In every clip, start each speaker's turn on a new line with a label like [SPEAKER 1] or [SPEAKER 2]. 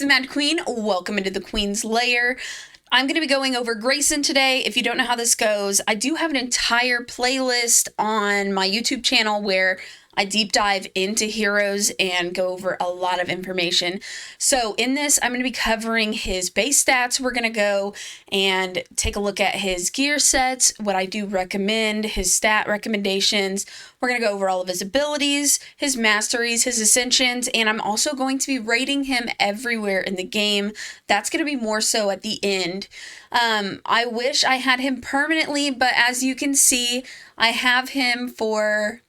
[SPEAKER 1] the Mad Queen. Welcome into the Queen's Lair. I'm going to be going over Greyson today. If you don't know how this goes, I do have an entire playlist on my YouTube channel where I deep dive into heroes and go over a lot of information. So in this, I'm going to be covering his base stats. We're going to go and take a look at his gear sets, what I do recommend, his stat recommendations. We're going to go over all of his abilities, his masteries, his ascensions, and I'm also going to be rating him everywhere in the game. That's going to be more so at the end. I wish I had him permanently, but as you can see, I have him for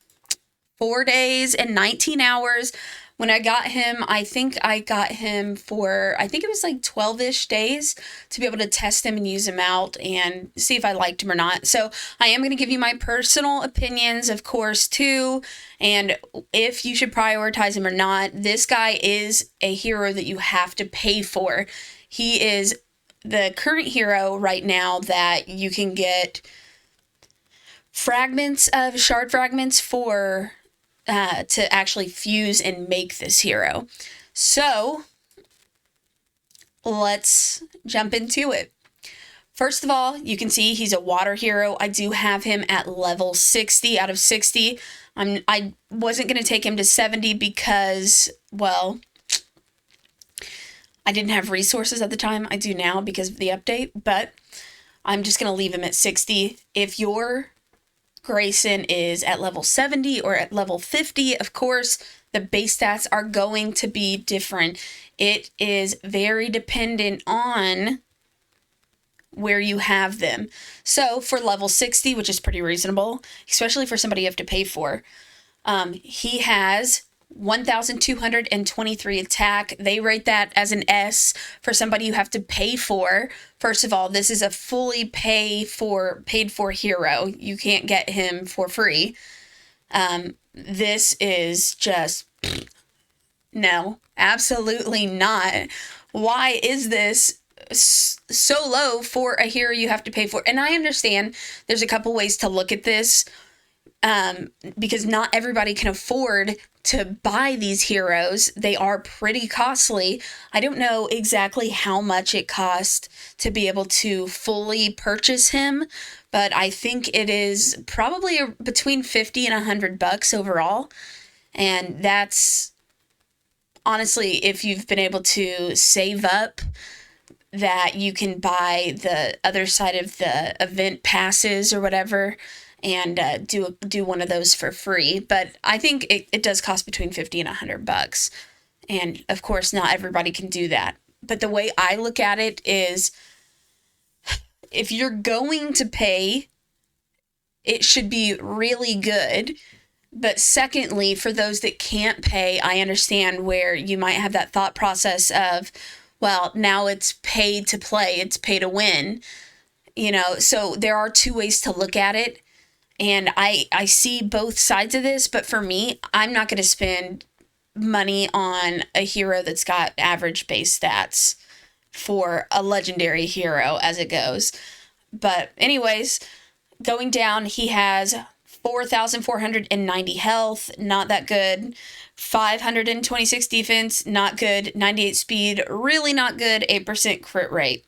[SPEAKER 1] 4 days and 19 hours. When I got him, I think I got him for, I think it was like 12-ish days to be able to test him and use him out and see if I liked him or not. So I am going to give you my personal opinions, of course, too, and if you should prioritize him or not. This guy is a hero that you have to pay for. He is the current hero right now that you can get fragments of shard fragments for to actually fuse and make this hero. So let's jump into it. First of all, you can see he's a water hero. I do have him at level 60 out of 60. I wasn't going to take him to 70 because, well, I didn't have resources at the time. I do now because of the update, but I'm just going to leave him at 60. If your Greyson is at level 70 or at level 50, of course, the base stats are going to be different. It is very dependent on where you have them. So for level 60, which is pretty reasonable, especially for somebody you have to pay for, he has 1,223 attack. They rate that as an S for somebody you have to pay for. First of all, this is a fully paid for hero. You can't get him for free. This is just, no, absolutely not. Why is this so low for a hero you have to pay for? And I understand there's a couple ways to look at this, because not everybody can afford to buy these heroes. They are pretty costly. I don't know exactly how much it cost to be able to fully purchase him, but I think it is probably between 50 and $100 overall. And that's honestly, if you've been able to save up, that you can buy the other side of the event passes or whatever, and do one of those for free. But I think it does cost between 50 and $100. And of course, not everybody can do that. But the way I look at it is, if you're going to pay, it should be really good. But secondly, for those that can't pay, I understand where you might have that thought process of, well, now it's pay to play, it's pay to win. You know, so there are two ways to look at it. And I see both sides of this, but for me, I'm not going to spend money on a hero that's got average base stats for a legendary hero as it goes. But anyways, going down, he has 4,490 health, not that good. 526 defense, not good. 98 speed, really not good. 8% crit rate.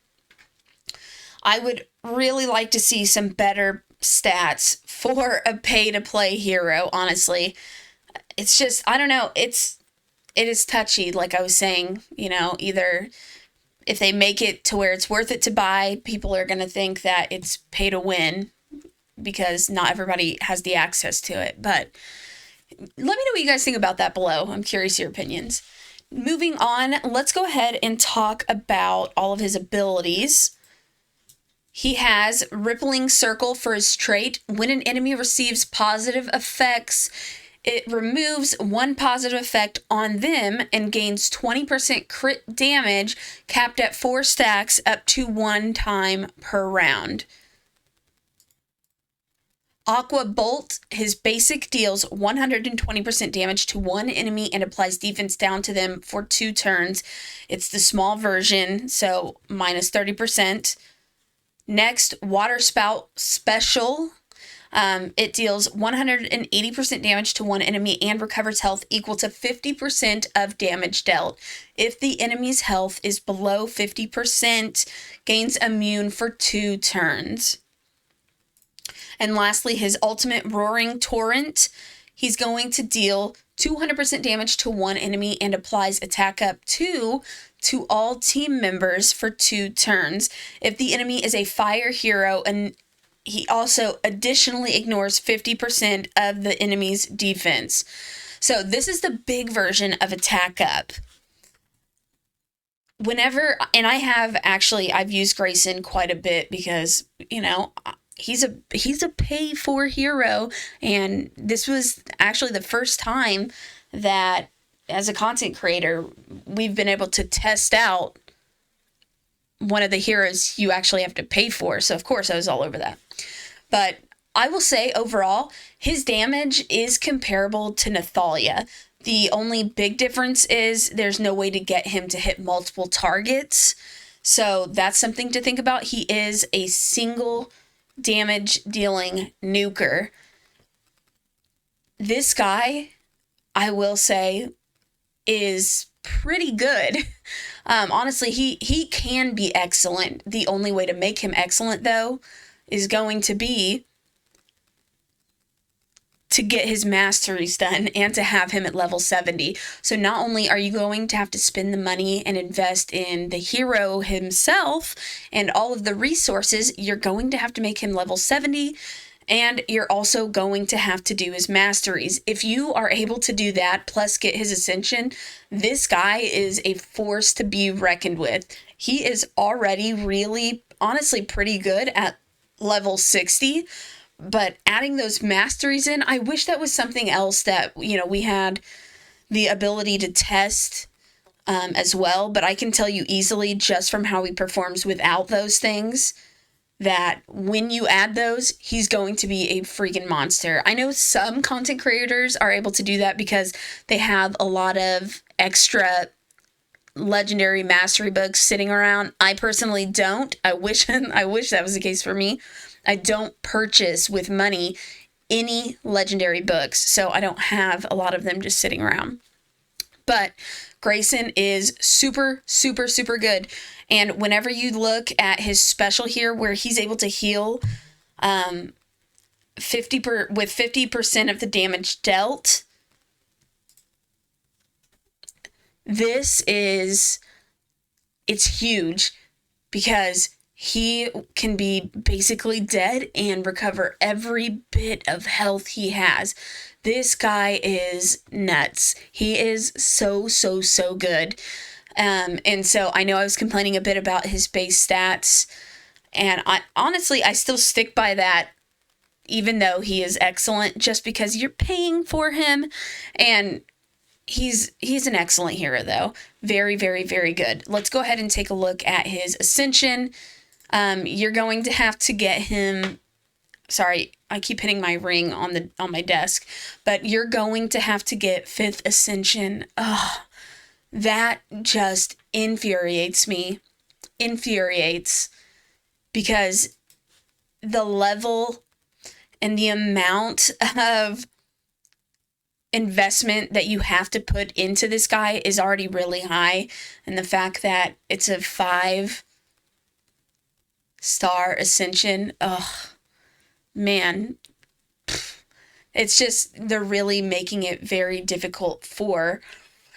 [SPEAKER 1] I would really like to see some better stats for a pay-to-play hero, honestly. It's just, I don't know, it is touchy, like I was saying, you know, either if they make it to where it's worth it to buy, people are going to think that it's pay to win because not everybody has the access to it. But let me know what you guys think about that below. I'm curious your opinions. Moving on, let's go ahead and talk about all of his abilities. He has Rippling Circle for his trait. When an enemy receives positive effects, it removes one positive effect on them and gains 20% crit damage, capped at 4 stacks up to 1 time per round. Aqua Bolt, his basic, deals 120% damage to one enemy and applies defense down to them for 2 turns. It's the small version, so minus 30%. Next, Water Spout Special. It deals 180% damage to one enemy and recovers health equal to 50% of damage dealt. If the enemy's health is below 50%, gains immune for 2 turns. And lastly, his ultimate Roaring Torrent. He's going to deal 200% damage to one enemy and applies attack up 2 to all team members for 2 turns. If the enemy is a fire hero, and he also additionally ignores 50% of the enemy's defense. So this is the big version of attack up. Whenever, and I've used Greyson quite a bit because, you know, he's a pay for hero, and this was actually the first time that as a content creator we've been able to test out one of the heroes you actually have to pay for. So of course I was all over that. But I will say overall his damage is comparable to Nathalia. The only big difference is there's no way to get him to hit multiple targets. So that's something to think about. He is a single damage dealing nuker. This guy, I will say, is pretty good. Honestly, he can be excellent. The only way to make him excellent, though, is going to be to get his masteries done and to have him at level 70. So not only are you going to have to spend the money and invest in the hero himself and all of the resources, you're going to have to make him level 70, and you're also going to have to do his masteries. If you are able to do that, plus get his ascension, this guy is a force to be reckoned with. He is already really, honestly, pretty good at level 60, but adding those masteries in, I wish that was something else that, you know, we had the ability to test as well. But I can tell you easily, just from how he performs without those things, that when you add those, he's going to be a freaking monster. I know some content creators are able to do that because they have a lot of extra legendary mastery books sitting around. I personally don't. I wish that was the case for me. I don't purchase with money any legendary books, so I don't have a lot of them just sitting around. But Greyson is super, super, super good. And whenever you look at his special here, where he's able to heal 50% of the damage dealt, it's huge, because he can be basically dead and recover every bit of health he has. This guy is nuts. He is so, so, so good. And so I know I was complaining a bit about his base stats, and I still stick by that, even though he is excellent, just because you're paying for him. And he's an excellent hero, though. Very, very, very good. Let's go ahead and take a look at his ascension. You're going to have to get him. Sorry, I keep hitting my ring on my desk, but you're going to have to get 5th ascension. Ugh, that just infuriates me. Because the level and the amount of investment that you have to put into this guy is already really high, and the fact that it's a 5-star ascension, man, it's just, they're really making it very difficult for,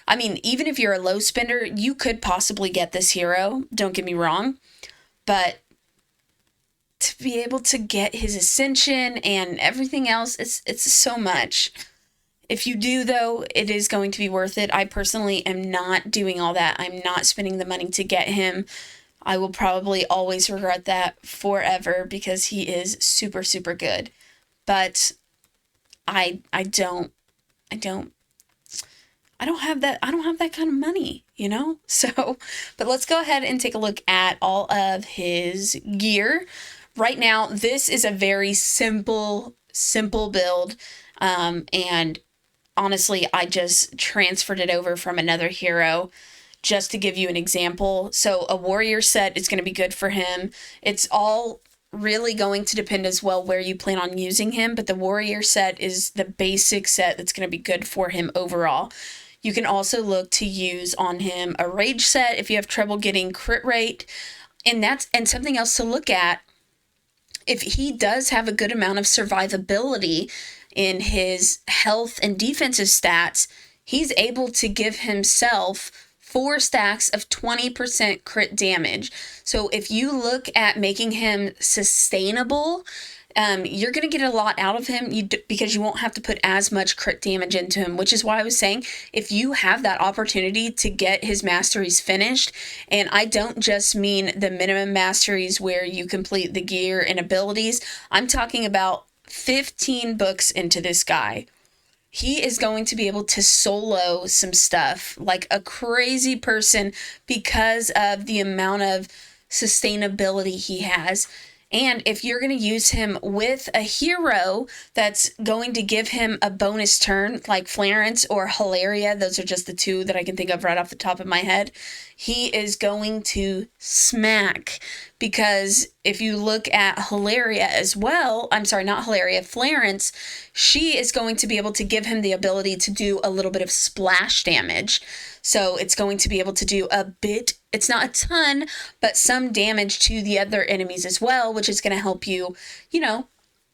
[SPEAKER 1] I mean, even if you're a low spender, you could possibly get this hero, don't get me wrong, but to be able to get his ascension and everything else, it's so much. If you do, though, it is going to be worth it. I personally am not doing all that. I'm not spending the money to get him. I will probably always regret that forever, because he is super, super good. But I don't have that kind of money, you know? So, but let's go ahead and take a look at all of his gear. Right now, this is a very simple build. And honestly, I just transferred it over from another hero just to give you an example. So a warrior set is going to be good for him. It's all really going to depend as well where you plan on using him, but the warrior set is the basic set that's going to be good for him overall. You can also look to use on him a rage set if you have trouble getting crit rate. And something else to look at, if he does have a good amount of survivability in his health and defensive stats, he's able to give himself 4 stacks of 20% crit damage. So if you look at making him sustainable, you're going to get a lot out of him because you won't have to put as much crit damage into him, which is why I was saying if you have that opportunity to get his masteries finished, and I don't just mean the minimum masteries where you complete the gear and abilities, I'm talking about 15 books into this guy. He is going to be able to solo some stuff like a crazy person because of the amount of sustainability he has. And if you're going to use him with a hero that's going to give him a bonus turn, like Florence or Hilaria, those are just the 2 that I can think of right off the top of my head, he is going to smack. Because if you look at Hilaria as well, I'm sorry, not Hilaria, Florence, she is going to be able to give him the ability to do a little bit of splash damage. So it's going to be able to do a bit, it's not a ton, but some damage to the other enemies as well, which is going to help you,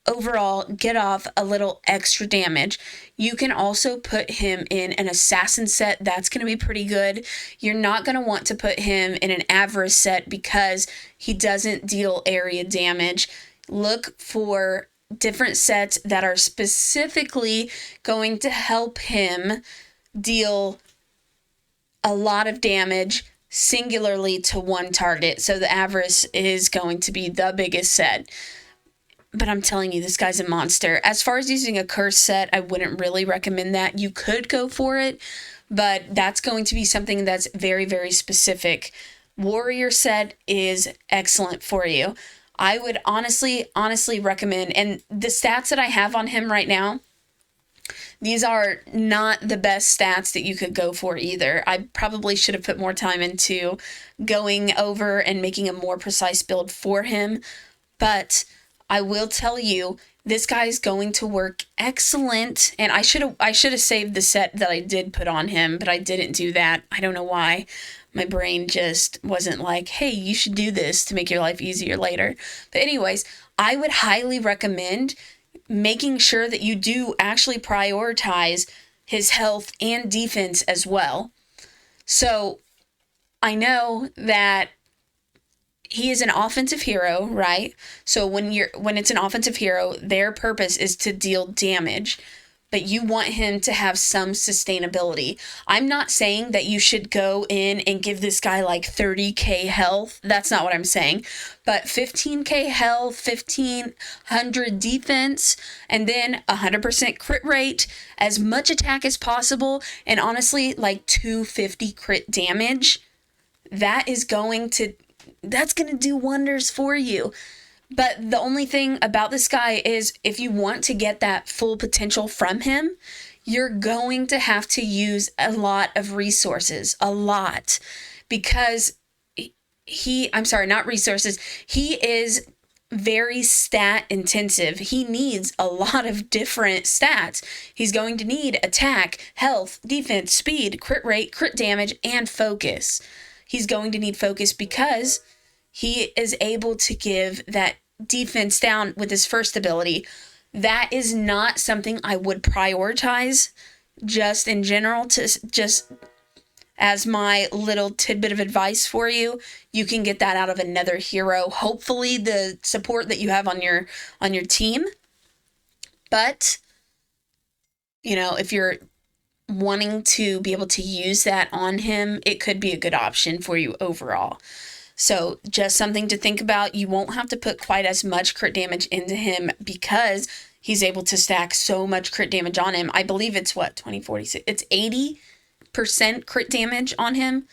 [SPEAKER 1] overall get off a little extra damage. You can also put him in an assassin set. That's going to be pretty good. You're not going to want to put him in an avarice set because he doesn't deal area damage. Look for different sets that are specifically going to help him deal a lot of damage singularly to one target. So the avarice is going to be the biggest set. But I'm telling you, this guy's a monster. As far as using a curse set, I wouldn't really recommend that. You could go for it, but that's going to be something that's very, very specific. Warrior set is excellent for you. I would honestly recommend, and the stats that I have on him right now, these are not the best stats that you could go for either. I probably should have put more time into going over and making a more precise build for him, but I will tell you, this guy is going to work excellent. And I should have saved the set that I did put on him, but I didn't do that. I don't know why. My brain just wasn't like, hey, you should do this to make your life easier later. But anyways, I would highly recommend making sure that you do actually prioritize his health and defense as well. So I know that he is an offensive hero, right? So when it's an offensive hero, their purpose is to deal damage, but you want him to have some sustainability. I'm not saying that you should go in and give this guy like 30k health. That's not what I'm saying. But 15k health, 1500 defense, and then 100% crit rate, as much attack as possible, and honestly, like 250 crit damage. That's going to do wonders for you. But the only thing about this guy is if you want to get that full potential from him, you're going to have to use a lot of resources, because he is very stat intensive. He needs a lot of different stats. He's going to need attack, health, defense, speed, crit rate, crit damage, and focus. He's going to need focus because he is able to give that defense down with his first ability. That is not something I would prioritize just in general, just as my little tidbit of advice for you. You can get that out of another hero. Hopefully the support that you have on your team. But, if you're wanting to be able to use that on him, it could be a good option for you overall. So just something to think about. You won't have to put quite as much crit damage into him because he's able to stack so much crit damage on him. I believe it's 2046. It's 80% crit damage on him.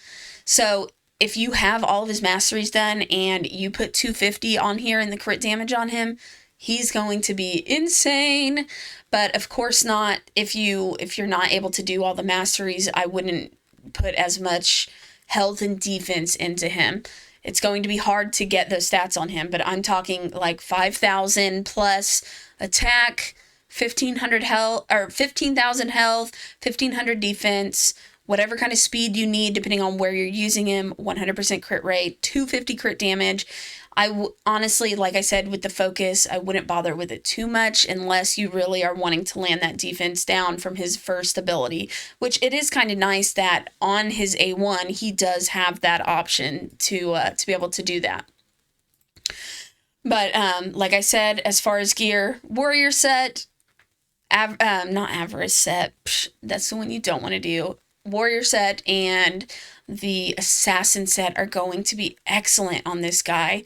[SPEAKER 1] So if you have all of his masteries done and you put 250 on here in the crit damage on him, he's going to be insane. But of course not. If you're not able to do all the masteries, I wouldn't put as much health and defense into him. it's going to be hard to get those stats on him, but I'm talking like 5,000 plus attack, 1,500 health, or 15,000 health, 1,500 defense, whatever kind of speed you need, depending on where you're using him, 100% crit rate, 250 crit damage. Honestly, like I said, with the focus, I wouldn't bother with it too much unless you really are wanting to land that defense down from his first ability, which it is kind of nice that on his A1, he does have that option to be able to do that. But like I said, as far as gear, warrior set, not avarice set, that's the one you don't want to do. Warrior set and the assassin set are going to be excellent on this guy.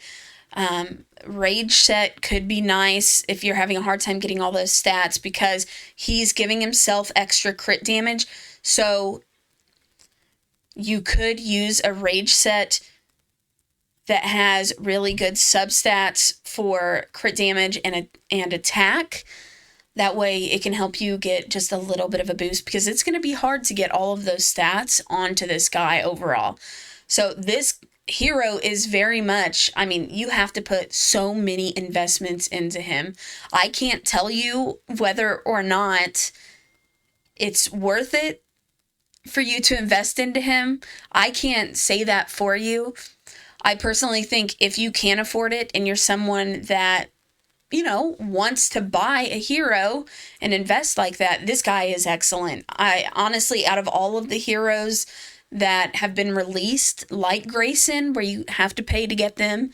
[SPEAKER 1] Rage set could be nice if you're having a hard time getting all those stats because he's giving himself extra crit damage. So you could use a rage set that has really good substats for crit damage and attack. That way it can help you get just a little bit of a boost because it's going to be hard to get all of those stats onto this guy overall. So this hero is very much, I mean, you have to put so many investments into him. I can't tell you whether or not it's worth it for you to invest into him. I can't say that for you. I personally think if you can afford it and you're someone that wants to buy a hero and invest like that, this guy is excellent. I honestly, out of all of the heroes that have been released, like Greyson, where you have to pay to get them,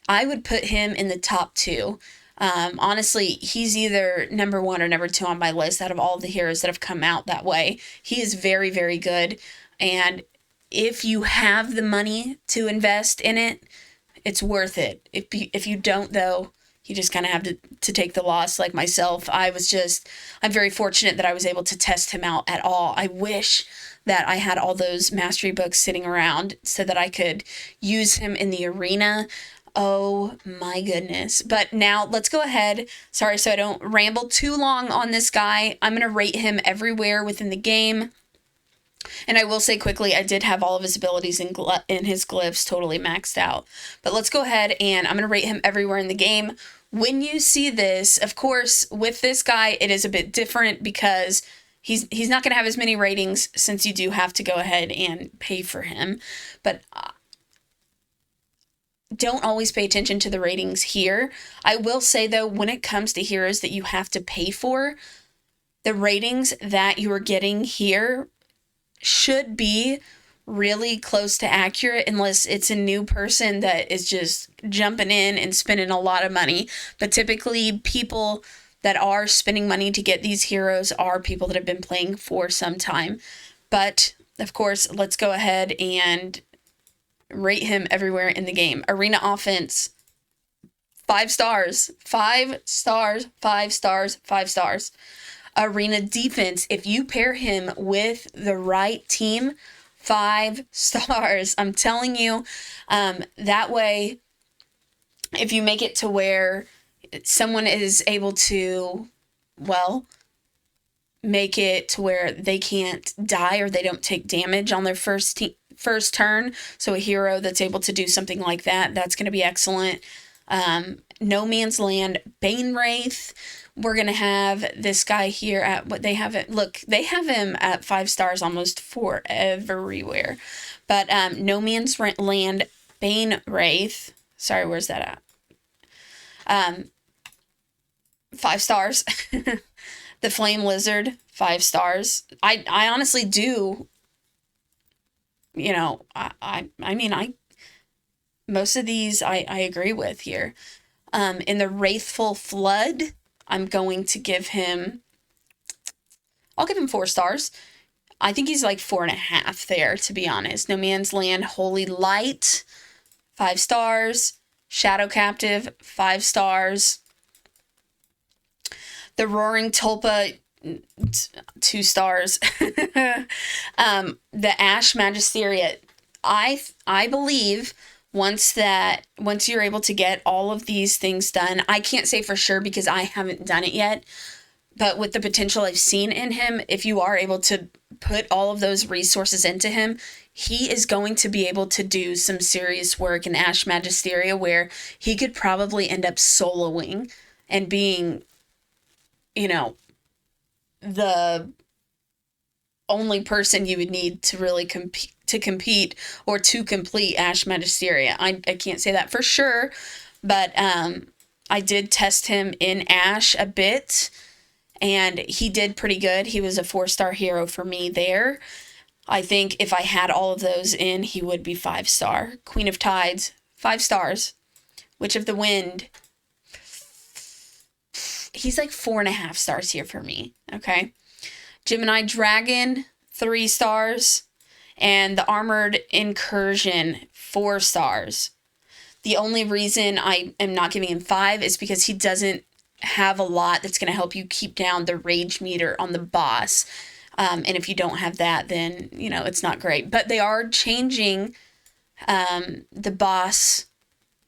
[SPEAKER 1] I would put him in the top 2. Honestly, he's either number 1 or number 2 on my list out of all the heroes that have come out that way. He is very, very good. And if you have the money to invest in it, it's worth it. If you don't, though, you just kind of have to take the loss like myself. I'm very fortunate that I was able to test him out at all. I wish that I had all those mastery books sitting around so that I could use him in the arena. Oh my goodness. But now let's go ahead. Sorry, so I don't ramble too long on this guy. I'm going to rate him everywhere within the game. And I will say quickly, I did have all of his abilities in his glyphs totally maxed out. But let's go ahead and I'm going to rate him everywhere in the game. When you see this, of course, with this guy, it is a bit different because he's not going to have as many ratings since you do have to go ahead and pay for him. But don't always pay attention to the ratings here. I will say, though, when it comes to heroes that you have to pay for, the ratings that you are getting here should be really close to accurate unless it's a new person that is just jumping in and spending a lot of money. But typically people that are spending money to get these heroes are people that have been playing for some time. But of course, let's go ahead and rate him everywhere in the game. Arena offense, 5 stars, 5 stars, 5 stars, 5 stars. Arena defense, if you pair him with the right team, 5 stars. I'm telling you, that way, if you make it to where someone is able to, make it to where they can't die or they don't take damage on their first turn. So a hero that's able to do something like that, that's going to be excellent. No Man's Land, Bane Wraith. We're going to have this guy here at what they have it. Look, they have him at 5 stars almost for everywhere. But No Man's Land, Bane Wraith. Sorry, where's that at? 5 stars. The Flame Lizard, 5 stars. I honestly do, most of these I agree with here. In the Wraithful Flood, I'm going to give him, I'll give him 4 stars. I think he's like 4.5 there, to be honest. No Man's Land, Holy Light, 5 stars. Shadow Captive, 5 stars. The Roaring Tulpa, 2 stars. The Ash Magisteria, I believe once you're able to get all of these things done, I can't say for sure because I haven't done it yet, But with the potential I've seen in him, if you are able to put all of those resources into him, he is going to be able to do some serious work in Ash Magisteria where he could probably end up soloing and being, you know, the only person you would need to really compete or to complete Ash Magisteria. I can't say that for sure, but I did test him in Ash a bit, and he did pretty good. He was a 4-star hero for me there. I think if I had all of those in, he would be 5-star. Queen of Tides, 5 stars. Witch of the Wind, he's like 4.5 stars here for me, okay? Gemini Dragon, 3 stars. And the Armored Incursion, 4 stars. The only reason I am not giving him 5 is because he doesn't have a lot that's going to help you keep down the rage meter on the boss. And if you don't have that, then, it's not great. But they are changing the boss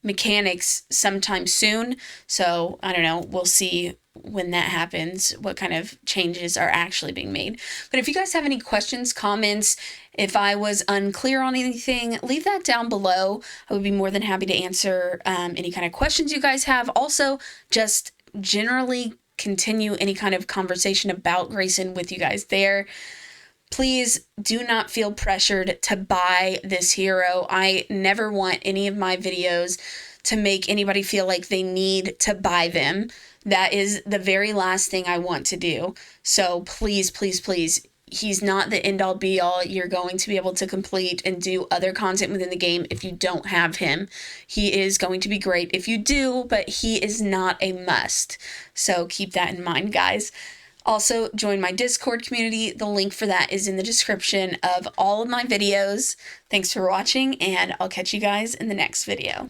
[SPEAKER 1] mechanics sometime soon. So, I don't know. We'll see when that happens, what kind of changes are actually being made. But if you guys have any questions, comments, if I was unclear on anything, leave that down below. I would be more than happy to answer any kind of questions you guys have. Also, just generally continue any kind of conversation about Greyson with you guys there. Please do not feel pressured to buy this hero. I never want any of my videos to make anybody feel like they need to buy them. That is the very last thing I want to do. So please, please, please, he's not the end-all be-all. You're going to be able to complete and do other content within the game if you don't have him. He is going to be great if you do, but he is not a must. So keep that in mind, guys. Also, join my Discord community. The link for that is in the description of all of my videos. Thanks for watching, and I'll catch you guys in the next video.